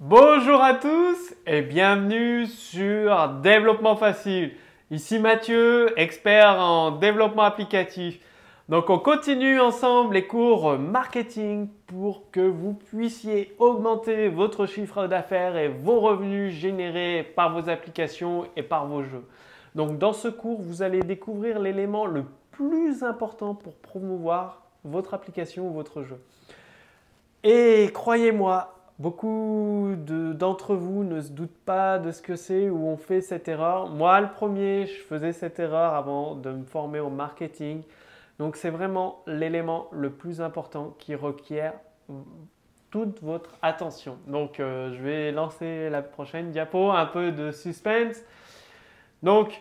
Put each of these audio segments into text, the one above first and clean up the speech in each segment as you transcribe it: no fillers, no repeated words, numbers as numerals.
Bonjour à tous et bienvenue sur Développement Facile. Ici Mathieu, expert en développement applicatif. Donc on continue ensemble les cours marketing pour que vous puissiez augmenter votre chiffre d'affaires et vos revenus générés par vos applications et par vos jeux. Donc dans ce cours, vous allez découvrir l'élément le plus important pour promouvoir votre application ou votre jeu. Et croyez-moi, beaucoup d'entre vous ne se doutent pas de ce que c'est ou ont fait cette erreur. Moi, le premier, je faisais cette erreur avant de me former au marketing. Donc, c'est vraiment l'élément le plus important qui requiert toute votre attention. Donc, je vais lancer la prochaine diapo, un peu de suspense. Donc,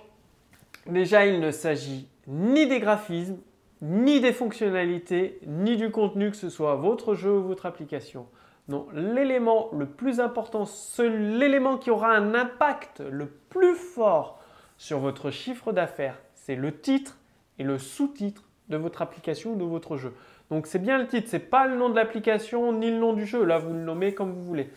déjà, il ne s'agit ni des graphismes, ni des fonctionnalités, ni du contenu, que ce soit votre jeu ou votre application. Non, l'élément le plus important, l'élément qui aura un impact le plus fort sur votre chiffre d'affaires, c'est le titre et le sous-titre de votre application ou de votre jeu. Donc c'est bien le titre, ce n'est pas le nom de l'application ni le nom du jeu, là vous le nommez comme vous voulez.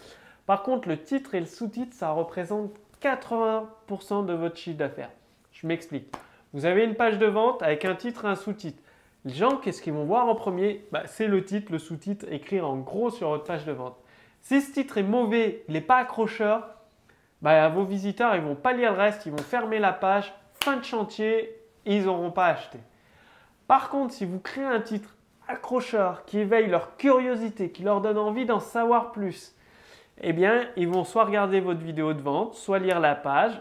Par contre, le titre et le sous-titre, ça représente 80% de votre chiffre d'affaires. Je m'explique. Vous avez une page de vente avec un titre et un sous-titre. Les gens, qu'est-ce qu'ils vont voir en premier? C'est le titre, le sous-titre, écrire en gros sur votre page de vente. Si ce titre est mauvais, il n'est pas accrocheur, vos visiteurs ils ne vont pas lire le reste, ils vont fermer la page, fin de chantier, et ils n'auront pas acheté. Par contre, si vous créez un titre accrocheur qui éveille leur curiosité, qui leur donne envie d'en savoir plus, eh bien, ils vont soit regarder votre vidéo de vente, soit lire la page,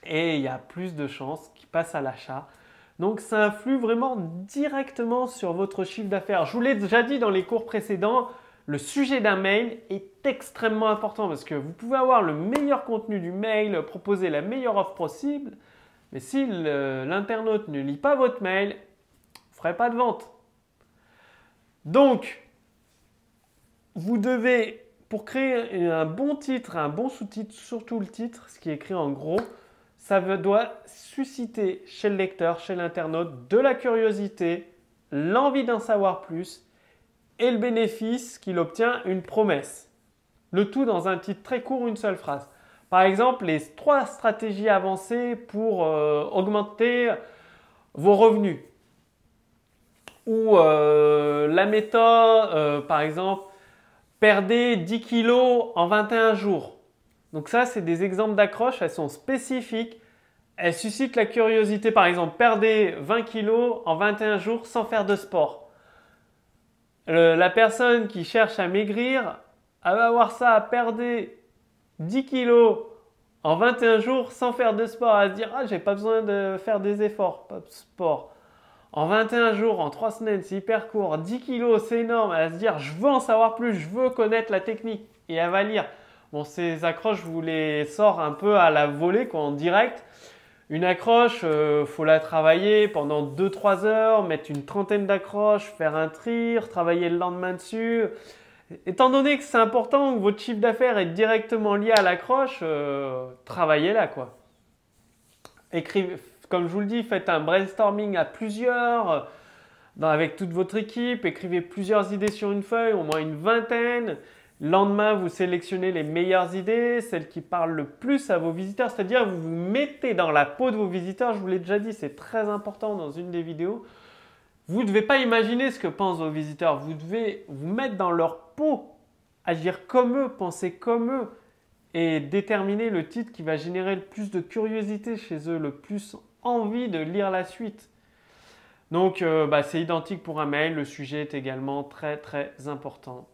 et il y a plus de chances qu'ils passent à l'achat. Donc, ça influe vraiment directement sur votre chiffre d'affaires. Je vous l'ai déjà dit dans les cours précédents, le sujet d'un mail est extrêmement important parce que vous pouvez avoir le meilleur contenu du mail, proposer la meilleure offre possible, mais si l'internaute ne lit pas votre mail, vous ne ferez pas de vente. Donc, vous devez, pour créer un bon titre, un bon sous-titre, surtout le titre, ce qui est écrit en gros, ça doit susciter chez le lecteur, chez l'internaute, de la curiosité, l'envie d'en savoir plus et le bénéfice qu'il obtient, une promesse. Le tout dans un titre très court, une seule phrase. Par exemple, les 3 stratégies avancées pour augmenter vos revenus. Ou la méthode, par exemple, perdez 10 kilos en 21 jours. Donc ça, c'est des exemples d'accroches, elles sont spécifiques, elles suscitent la curiosité. Par exemple, perdez 20 kilos en 21 jours sans faire de sport. La personne qui cherche à maigrir, elle va avoir ça, perdez 10 kilos en 21 jours sans faire de sport. Elle va se dire, j'ai pas besoin de faire des efforts, pas de sport. En 21 jours, en 3 semaines, c'est hyper court. 10 kilos, c'est énorme. Elle va se dire, je veux en savoir plus, je veux connaître la technique. Et elle va lire. Bon, ces accroches, je vous les sors un peu à la volée, en direct. Une accroche, faut la travailler pendant 2-3 heures, mettre une trentaine d'accroches, faire un tri, travailler le lendemain dessus. Étant donné que c'est important, que votre chiffre d'affaires est directement lié à l'accroche, travaillez-la, quoi. Écrivez, comme je vous le dis, faites un brainstorming à plusieurs, avec toute votre équipe, écrivez plusieurs idées sur une feuille, au moins une vingtaine. Le lendemain, vous sélectionnez les meilleures idées, celles qui parlent le plus à vos visiteurs, c'est-à-dire vous vous mettez dans la peau de vos visiteurs. Je vous l'ai déjà dit, c'est très important dans une des vidéos. Vous ne devez pas imaginer ce que pensent vos visiteurs, vous devez vous mettre dans leur peau, agir comme eux, penser comme eux et déterminer le titre qui va générer le plus de curiosité chez eux, le plus envie de lire la suite. Donc, c'est identique pour un mail, le sujet est également très très important.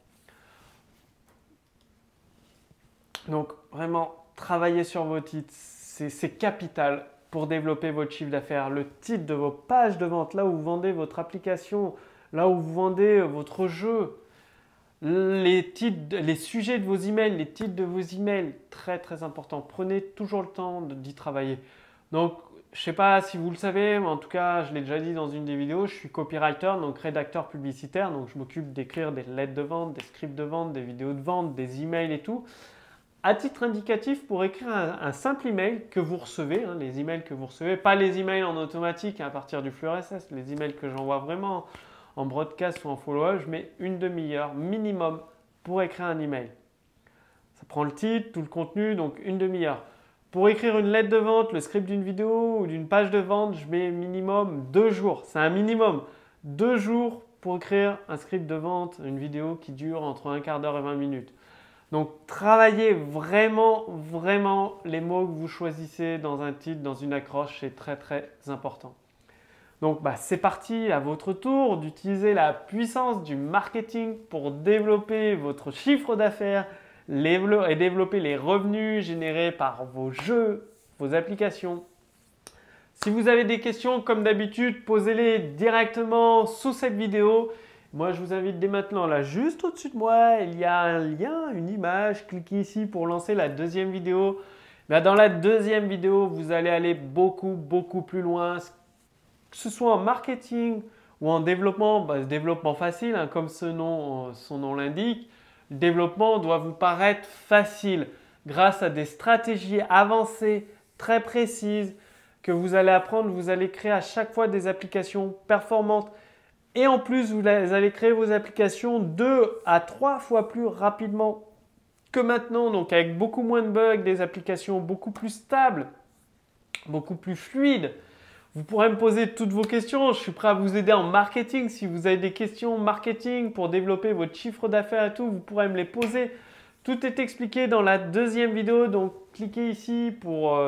Donc vraiment, travailler sur vos titres, c'est capital pour développer votre chiffre d'affaires. Le titre de vos pages de vente, là où vous vendez votre application, là où vous vendez votre jeu, les sujets de vos emails, les titres de vos emails, très très important. Prenez toujours le temps d'y travailler. Donc, je ne sais pas si vous le savez, mais en tout cas, je l'ai déjà dit dans une des vidéos, je suis copywriter, donc rédacteur publicitaire. Donc, je m'occupe d'écrire des lettres de vente, des scripts de vente, des vidéos de vente, des emails et tout. À titre indicatif, pour écrire un simple email que vous recevez, les emails que vous recevez, pas les emails en automatique à partir du flux RSS, les emails que j'envoie vraiment en broadcast ou en follow-up, je mets une demi-heure minimum pour écrire un email. Ça prend le titre, tout le contenu, donc une demi-heure. Pour écrire une lettre de vente, le script d'une vidéo ou d'une page de vente, je mets minimum 2 jours. C'est un minimum. 2 jours pour écrire un script de vente, une vidéo qui dure entre un quart d'heure et 20 minutes. Donc, travaillez vraiment, vraiment les mots que vous choisissez dans un titre, dans une accroche, c'est très, très important. Donc, c'est parti, à votre tour d'utiliser la puissance du marketing pour développer votre chiffre d'affaires et développer les revenus générés par vos jeux, vos applications. Si vous avez des questions, comme d'habitude, posez-les directement sous cette vidéo. Moi, je vous invite dès maintenant, là, juste au-dessus de moi, il y a un lien, une image. Cliquez ici pour lancer la deuxième vidéo. Dans la deuxième vidéo, vous allez aller beaucoup, beaucoup plus loin. Que ce soit en marketing ou en développement, développement facile, hein, comme son nom l'indique, le développement doit vous paraître facile grâce à des stratégies avancées, très précises, que vous allez apprendre. Vous allez créer à chaque fois des applications performantes et en plus, vous allez créer vos applications 2 à 3 fois plus rapidement que maintenant, donc avec beaucoup moins de bugs, des applications beaucoup plus stables, beaucoup plus fluides. Vous pourrez me poser toutes vos questions. Je suis prêt à vous aider en marketing. Si vous avez des questions marketing pour développer votre chiffre d'affaires et tout, vous pourrez me les poser. Tout est expliqué dans la deuxième vidéo. Donc, cliquez ici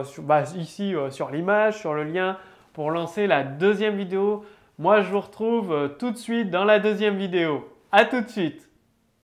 sur l'image, sur le lien pour lancer la deuxième vidéo. Moi, je vous retrouve tout de suite dans la deuxième vidéo. À tout de suite.